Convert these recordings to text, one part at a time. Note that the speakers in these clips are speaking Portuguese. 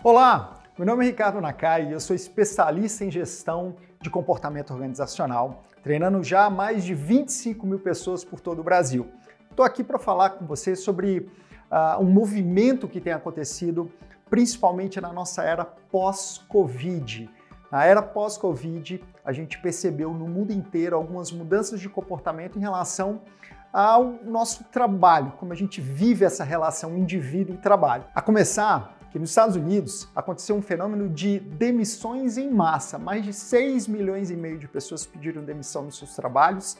Olá, meu nome é Ricardo Nakai e eu sou especialista em gestão de comportamento organizacional, treinando já mais de 25 mil pessoas por todo o Brasil. Estou aqui para falar com você sobre um movimento que tem acontecido principalmente na nossa era pós-Covid. Na era pós-Covid, a gente percebeu no mundo inteiro algumas mudanças de comportamento em relação ao nosso trabalho, como a gente vive essa relação indivíduo e trabalho. A começar que nos Estados Unidos aconteceu um fenômeno de demissões em massa. Mais de 6 milhões e meio de pessoas pediram demissão nos seus trabalhos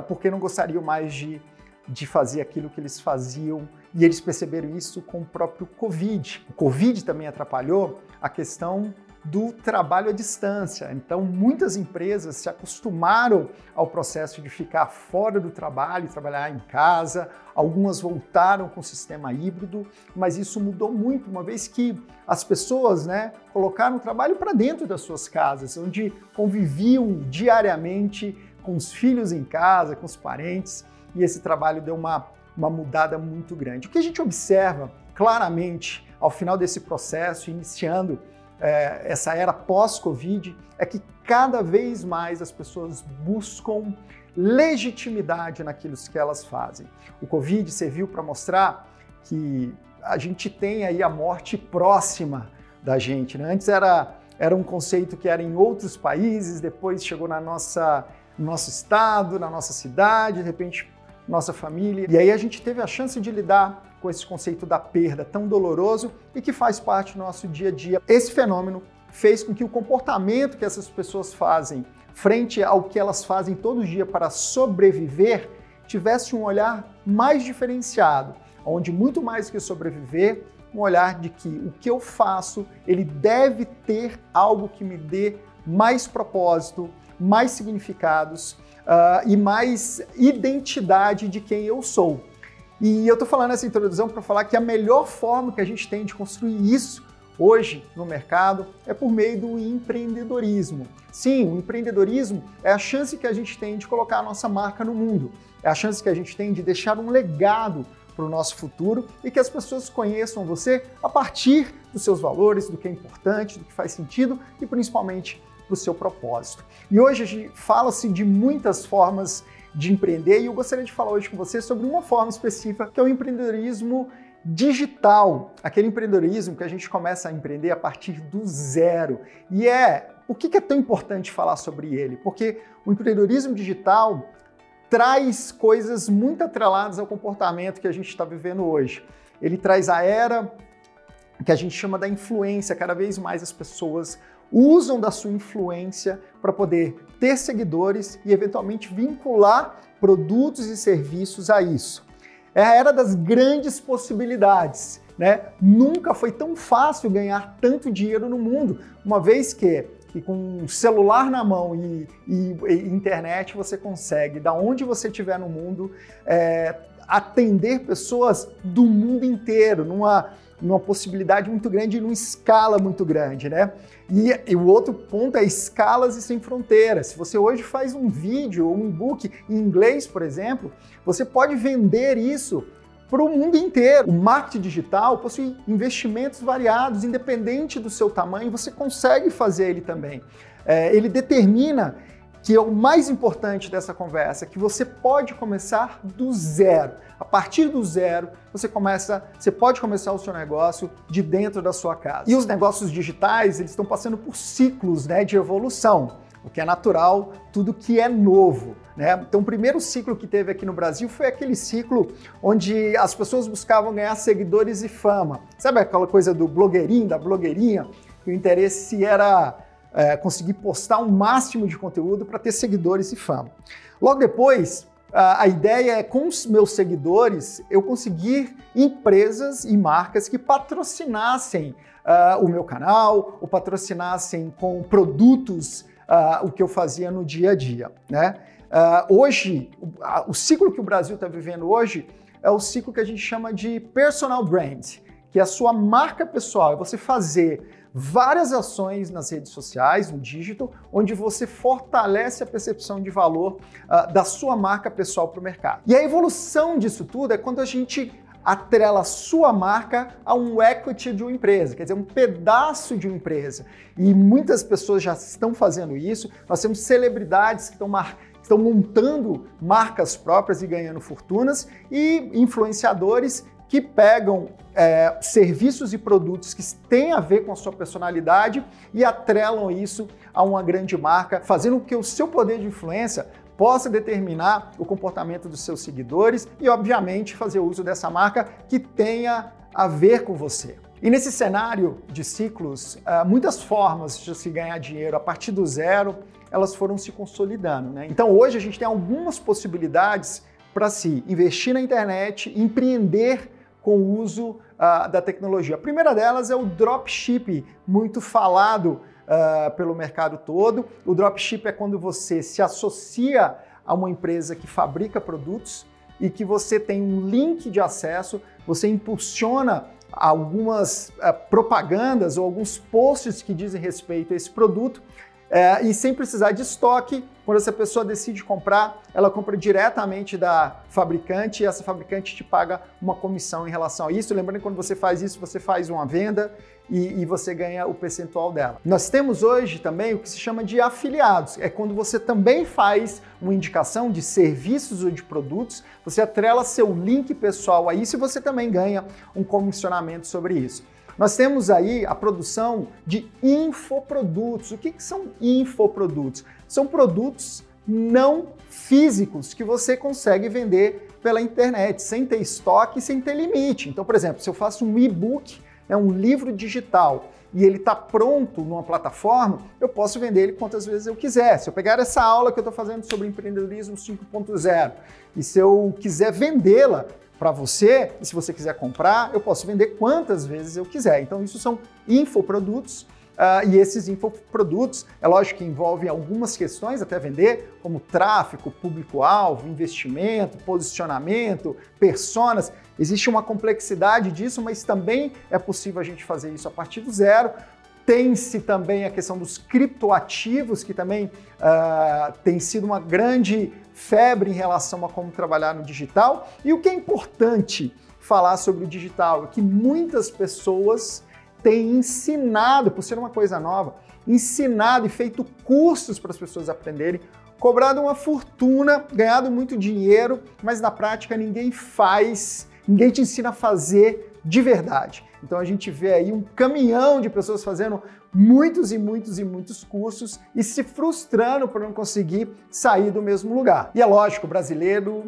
porque não gostariam mais de fazer aquilo que eles faziam, e eles perceberam isso com o próprio Covid. O Covid também atrapalhou a questão do trabalho à distância. Então, muitas empresas se acostumaram ao processo de ficar fora do trabalho, trabalhar em casa. Algumas voltaram com o sistema híbrido, mas isso mudou muito, uma vez que as pessoas, colocaram o trabalho para dentro das suas casas, onde conviviam diariamente com os filhos em casa, com os parentes, e esse trabalho deu uma mudada muito grande. O que a gente observa claramente ao final desse processo, iniciando essa era pós-Covid, é que cada vez mais as pessoas buscam legitimidade naquilo que elas fazem. O Covid serviu para mostrar que a gente tem aí a morte próxima da gente, né? Antes era um conceito que era em outros países, depois chegou no nosso estado, na nossa cidade, de repente nossa família. E aí a gente teve a chance de lidar com esse conceito da perda tão doloroso e que faz parte do nosso dia a dia. Esse fenômeno fez com que o comportamento que essas pessoas fazem frente ao que elas fazem todo dia para sobreviver tivesse um olhar mais diferenciado, onde muito mais que sobreviver, um olhar de que o que eu faço, ele deve ter algo que me dê mais propósito, mais significados e mais identidade de quem eu sou. E eu estou falando essa introdução para falar que a melhor forma que a gente tem de construir isso hoje no mercado é por meio do empreendedorismo. Sim, o empreendedorismo é a chance que a gente tem de colocar a nossa marca no mundo, é a chance que a gente tem de deixar um legado para o nosso futuro e que as pessoas conheçam você a partir dos seus valores, do que é importante, do que faz sentido e principalmente para o seu propósito. E hoje fala-se de muitas formas de empreender e eu gostaria de falar hoje com você sobre uma forma específica, que é o empreendedorismo digital, aquele empreendedorismo que a gente começa a empreender a partir do zero. E o que é tão importante falar sobre ele? Porque o empreendedorismo digital traz coisas muito atreladas ao comportamento que a gente está vivendo hoje. Ele traz a era que a gente chama da influência. Cada vez mais as pessoas usam da sua influência para poder ter seguidores e eventualmente vincular produtos e serviços a isso. É a era das grandes possibilidades, né? Nunca foi tão fácil ganhar tanto dinheiro no mundo, uma vez que com um celular na mão e internet você consegue, da onde você estiver no mundo, atender pessoas do mundo inteiro, numa possibilidade muito grande e numa escala muito grande, né? E o outro ponto é escalas e sem fronteiras. Se você hoje faz um vídeo ou um e-book em inglês, por exemplo, você pode vender isso para o mundo inteiro. O marketing digital possui investimentos variados, independente do seu tamanho, você consegue fazer ele também. Ele determina que é o mais importante dessa conversa, que você pode começar do zero. A partir do zero, você pode começar o seu negócio de dentro da sua casa. E os negócios digitais, eles estão passando por ciclos, de evolução, o que é natural, tudo que é novo, né? Então, o primeiro ciclo que teve aqui no Brasil foi aquele ciclo onde as pessoas buscavam ganhar seguidores e fama. Sabe aquela coisa do blogueirinho, da blogueirinha, que o interesse era conseguir postar um máximo de conteúdo para ter seguidores e fama. Logo depois, a ideia é, com os meus seguidores, eu conseguir empresas e marcas que patrocinassem o meu canal, ou patrocinassem com produtos o que eu fazia no dia a dia, né? Hoje, o ciclo que o Brasil está vivendo hoje é o ciclo que a gente chama de personal brand, que é a sua marca pessoal, é você fazer várias ações nas redes sociais, no digital, onde você fortalece a percepção de valor da sua marca pessoal para o mercado. E a evolução disso tudo é quando a gente atrela a sua marca a um equity de uma empresa, quer dizer, um pedaço de uma empresa. E muitas pessoas já estão fazendo isso. Nós temos celebridades que estão montando marcas próprias e ganhando fortunas, e influenciadores que pegam serviços e produtos que têm a ver com a sua personalidade e atrelam isso a uma grande marca, fazendo com que o seu poder de influência possa determinar o comportamento dos seus seguidores e, obviamente, fazer uso dessa marca que tenha a ver com você. E nesse cenário de ciclos, muitas formas de se ganhar dinheiro a partir do zero, elas foram se consolidando, né? Então hoje a gente tem algumas possibilidades para se investir na internet, empreender com o uso da tecnologia. A primeira delas é o dropship, muito falado pelo mercado todo. O dropship é quando você se associa a uma empresa que fabrica produtos e que você tem um link de acesso, você impulsiona algumas propagandas ou alguns posts que dizem respeito a esse produto, e sem precisar de estoque. Quando essa pessoa decide comprar, ela compra diretamente da fabricante e essa fabricante te paga uma comissão em relação a isso. Lembrando que quando você faz isso, você faz uma venda e você ganha o percentual dela. Nós temos hoje também o que se chama de afiliados. É quando você também faz uma indicação de serviços ou de produtos, você atrela seu link pessoal a isso e você também ganha um comissionamento sobre isso. Nós temos aí a produção de infoprodutos. O que são infoprodutos? São produtos não físicos que você consegue vender pela internet, sem ter estoque, sem ter limite. Então, por exemplo, se eu faço um e-book, um livro digital, e ele está pronto numa plataforma, eu posso vender ele quantas vezes eu quiser. Se eu pegar essa aula que eu estou fazendo sobre empreendedorismo 5.0 e se eu quiser vendê-la para você, e se você quiser comprar, eu posso vender quantas vezes eu quiser. Então isso são infoprodutos, e esses infoprodutos, é lógico que envolvem algumas questões até vender, como tráfego, público-alvo, investimento, posicionamento, personas. Existe uma complexidade disso, mas também é possível a gente fazer isso a partir do zero. Tem-se também a questão dos criptoativos, que também tem sido uma grande febre em relação a como trabalhar no digital. E o que é importante falar sobre o digital é que muitas pessoas têm ensinado, por ser uma coisa nova, ensinado e feito cursos para as pessoas aprenderem, cobrado uma fortuna, ganhado muito dinheiro, mas na prática ninguém te ensina a fazer de verdade. Então a gente vê aí um caminhão de pessoas fazendo muitos e muitos cursos e se frustrando por não conseguir sair do mesmo lugar. E é lógico, o brasileiro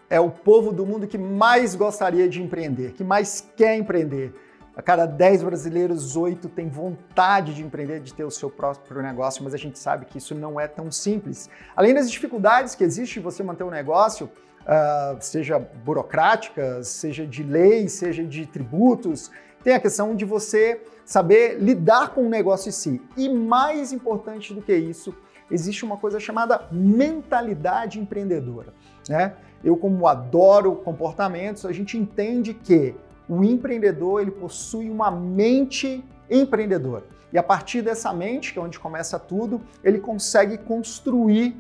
é o povo do mundo que mais gostaria de empreender, que mais quer empreender. A cada 10 brasileiros, 8 têm vontade de empreender, de ter o seu próprio negócio, mas a gente sabe que isso não é tão simples. Além das dificuldades que existem em você manter um negócio, seja burocráticas, seja de lei, seja de tributos, tem a questão de você saber lidar com o negócio em si. E mais importante do que isso, existe uma coisa chamada mentalidade empreendedora, né? Eu, como adoro comportamentos, a gente entende que o empreendedor ele possui uma mente empreendedora. E a partir dessa mente, que é onde começa tudo, ele consegue construir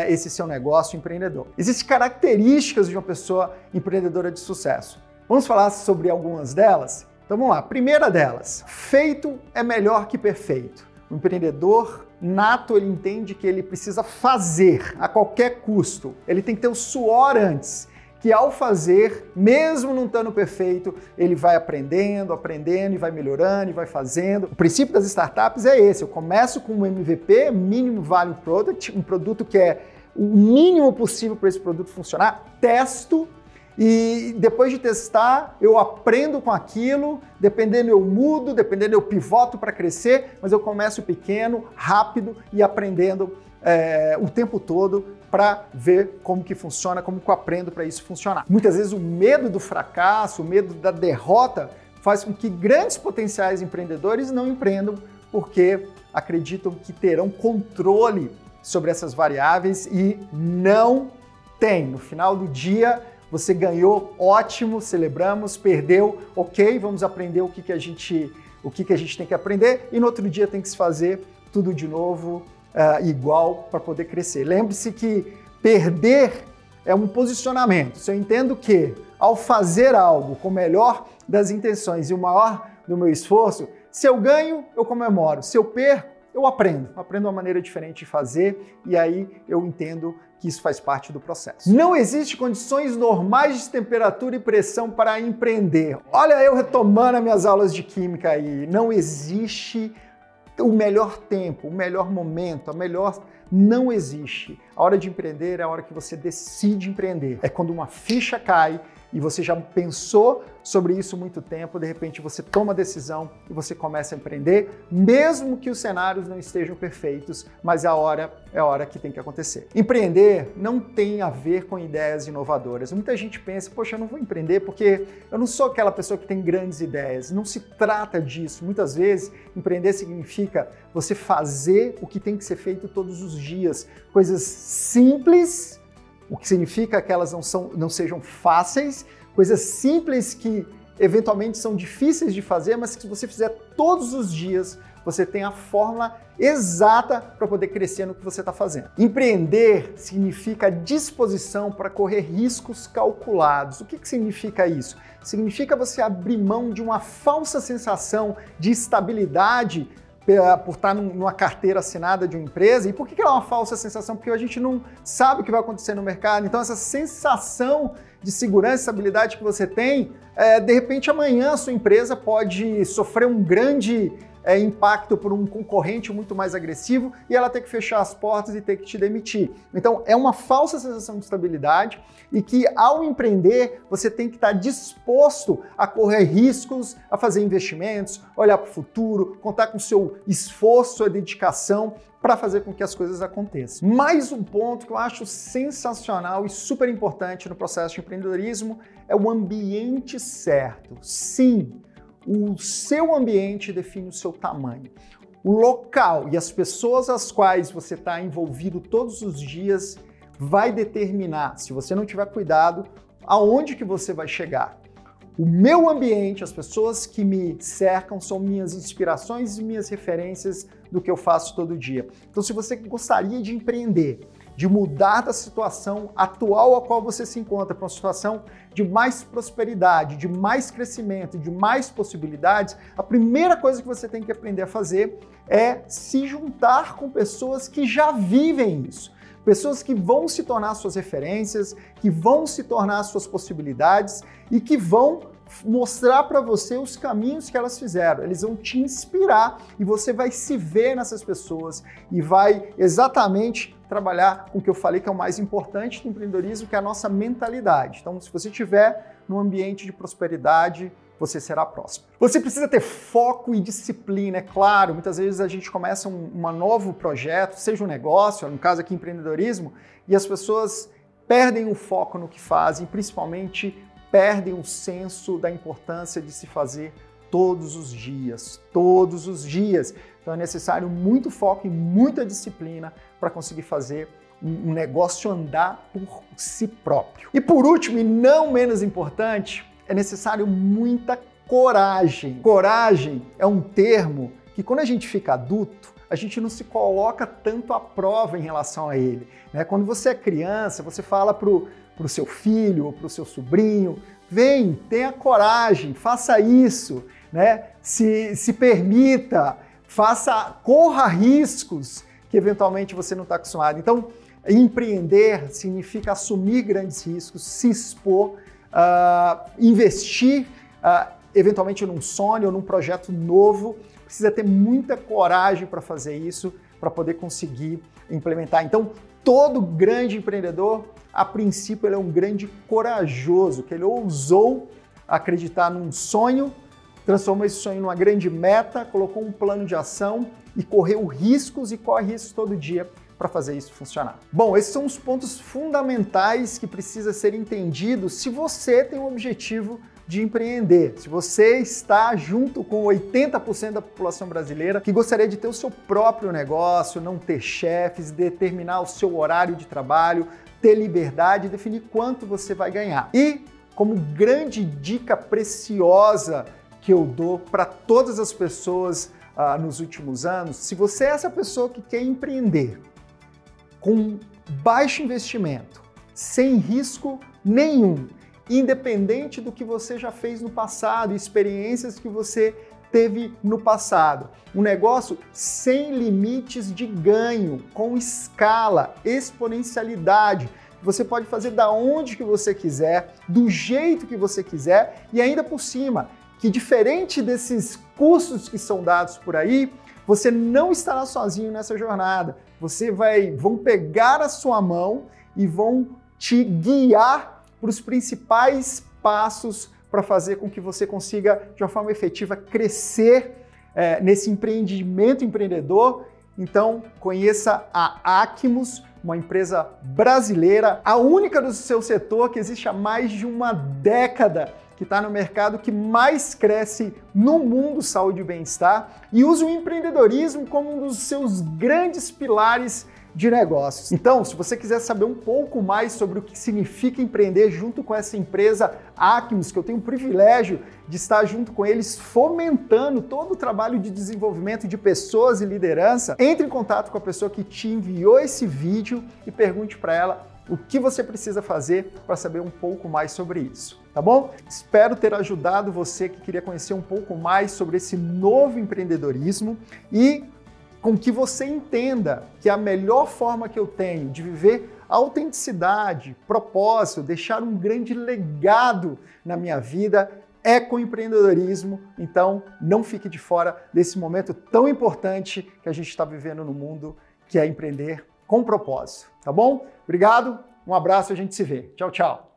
esse seu negócio empreendedor. Existem características de uma pessoa empreendedora de sucesso. Vamos falar sobre algumas delas? Então vamos lá. Primeira delas, feito é melhor que perfeito. O empreendedor nato, ele entende que ele precisa fazer a qualquer custo. Ele tem que ter o suor antes, que ao fazer, mesmo não estando perfeito, ele vai aprendendo e vai melhorando e vai fazendo. O princípio das startups é esse. Eu começo com um MVP, Minimum Viable Product, um produto que é o mínimo possível para esse produto funcionar, testo, e depois de testar, eu aprendo com aquilo, dependendo eu mudo, dependendo eu pivoto para crescer, mas eu começo pequeno, rápido e aprendendo o tempo todo para ver como que funciona, como que eu aprendo para isso funcionar. Muitas vezes o medo do fracasso, o medo da derrota faz com que grandes potenciais empreendedores não empreendam porque acreditam que terão controle sobre essas variáveis e não tem. No final do dia, você ganhou, ótimo, celebramos, perdeu, ok, vamos aprender o que a gente tem que aprender e no outro dia tem que se fazer tudo de novo, igual para poder crescer. Lembre-se que perder é um posicionamento. Se eu entendo que ao fazer algo com o melhor das intenções e o maior do meu esforço, se eu ganho, eu comemoro. Se eu perco, eu aprendo. Aprendo uma maneira diferente de fazer e aí eu entendo que isso faz parte do processo. Não existe condições normais de temperatura e pressão para empreender. Olha eu retomando as minhas aulas de química aí. Não existe o melhor tempo, o melhor momento, a melhor... Não existe. A hora de empreender é a hora que você decide empreender. É quando uma ficha cai e você já pensou sobre isso há muito tempo, de repente você toma a decisão e você começa a empreender, mesmo que os cenários não estejam perfeitos, mas a hora é a hora que tem que acontecer. Empreender não tem a ver com ideias inovadoras. Muita gente pensa, poxa, eu não vou empreender porque eu não sou aquela pessoa que tem grandes ideias. Não se trata disso. Muitas vezes, empreender significa você fazer o que tem que ser feito todos os dias. Coisas simples, o que significa que elas não sejam fáceis, coisas simples que eventualmente são difíceis de fazer, mas que se você fizer todos os dias, você tem a fórmula exata para poder crescer no que você está fazendo. Empreender significa disposição para correr riscos calculados. O que significa isso? Significa você abrir mão de uma falsa sensação de estabilidade por estar numa carteira assinada de uma empresa. E por que ela é uma falsa sensação? Porque a gente não sabe o que vai acontecer no mercado. Então essa sensação de segurança e estabilidade que você tem, de repente amanhã a sua empresa pode sofrer um grande impacto por um concorrente muito mais agressivo e ela ter que fechar as portas e ter que te demitir. Então é uma falsa sensação de estabilidade e que ao empreender você tem que estar disposto a correr riscos, a fazer investimentos, olhar para o futuro, contar com o seu esforço, sua dedicação para fazer com que as coisas aconteçam. Mais um ponto que eu acho sensacional e super importante no processo de empreendedorismo é o ambiente certo. Sim, o seu ambiente define o seu tamanho. O local e as pessoas às quais você está envolvido todos os dias vai determinar, se você não tiver cuidado, aonde que você vai chegar. O meu ambiente, as pessoas que me cercam são minhas inspirações e minhas referências do que eu faço todo dia. Então, se você gostaria de empreender, de mudar da situação atual a qual você se encontra para uma situação de mais prosperidade, de mais crescimento, de mais possibilidades, a primeira coisa que você tem que aprender a fazer é se juntar com pessoas que já vivem isso. Pessoas que vão se tornar suas referências, que vão se tornar suas possibilidades e que vão mostrar para você os caminhos que elas fizeram. Eles vão te inspirar e você vai se ver nessas pessoas e vai exatamente trabalhar com o que eu falei que é o mais importante do empreendedorismo, que é a nossa mentalidade. Então, se você estiver num ambiente de prosperidade, você será próspero. Você precisa ter foco e disciplina, é claro. Muitas vezes a gente começa um novo projeto, seja um negócio, no caso aqui empreendedorismo, e as pessoas perdem o foco no que fazem, principalmente perdem o senso da importância de se fazer todos os dias, todos os dias. Então é necessário muito foco e muita disciplina para conseguir fazer um negócio andar por si próprio. E por último, e não menos importante, é necessário muita coragem. Coragem é um termo que quando a gente fica adulto, a gente não se coloca tanto à prova em relação a ele, né? Quando você é criança, você fala pro seu filho ou pro seu sobrinho, vem, tenha coragem, faça isso, né? Se permita, corra riscos que eventualmente você não está acostumado. Então, empreender significa assumir grandes riscos, se expor, investir eventualmente num sonho ou num projeto novo. Precisa ter muita coragem para fazer isso, para poder conseguir implementar. Então, todo grande empreendedor, a princípio, ele é um grande corajoso, que ele ousou acreditar num sonho, transformou esse sonho numa grande meta, colocou um plano de ação e correu riscos e corre riscos todo dia para fazer isso funcionar. Bom, esses são os pontos fundamentais que precisa ser entendido se você tem o objetivo de empreender. Se você está junto com 80% da população brasileira que gostaria de ter o seu próprio negócio, não ter chefes, determinar o seu horário de trabalho, ter liberdade e definir quanto você vai ganhar. E como grande dica preciosa que eu dou para todas as pessoas nos últimos anos, se você é essa pessoa que quer empreender com baixo investimento, sem risco nenhum, independente do que você já fez no passado, experiências que você teve no passado. Um negócio sem limites de ganho, com escala, exponencialidade. Você pode fazer da onde que você quiser, do jeito que você quiser e ainda por cima, que diferente desses cursos que são dados por aí, você não estará sozinho nessa jornada. Vão pegar a sua mão e vão te guiar para os principais passos para fazer com que você consiga, de uma forma efetiva, crescer nesse empreendimento empreendedor. Então, conheça a Acmus, uma empresa brasileira, a única do seu setor que existe há mais de uma década, que está no mercado que mais cresce no mundo saúde e bem-estar e usa o empreendedorismo como um dos seus grandes pilares de negócios. Então, se você quiser saber um pouco mais sobre o que significa empreender junto com essa empresa Acmus, que eu tenho o privilégio de estar junto com eles fomentando todo o trabalho de desenvolvimento de pessoas e liderança, entre em contato com a pessoa que te enviou esse vídeo e pergunte para ela o que você precisa fazer para saber um pouco mais sobre isso, tá bom? Espero ter ajudado você que queria conhecer um pouco mais sobre esse novo empreendedorismo e com que você entenda que a melhor forma que eu tenho de viver autenticidade, propósito, deixar um grande legado na minha vida é com empreendedorismo. Então, não fique de fora desse momento tão importante que a gente está vivendo no mundo, que é empreender com propósito, tá bom? Obrigado, um abraço, a gente se vê. Tchau, tchau.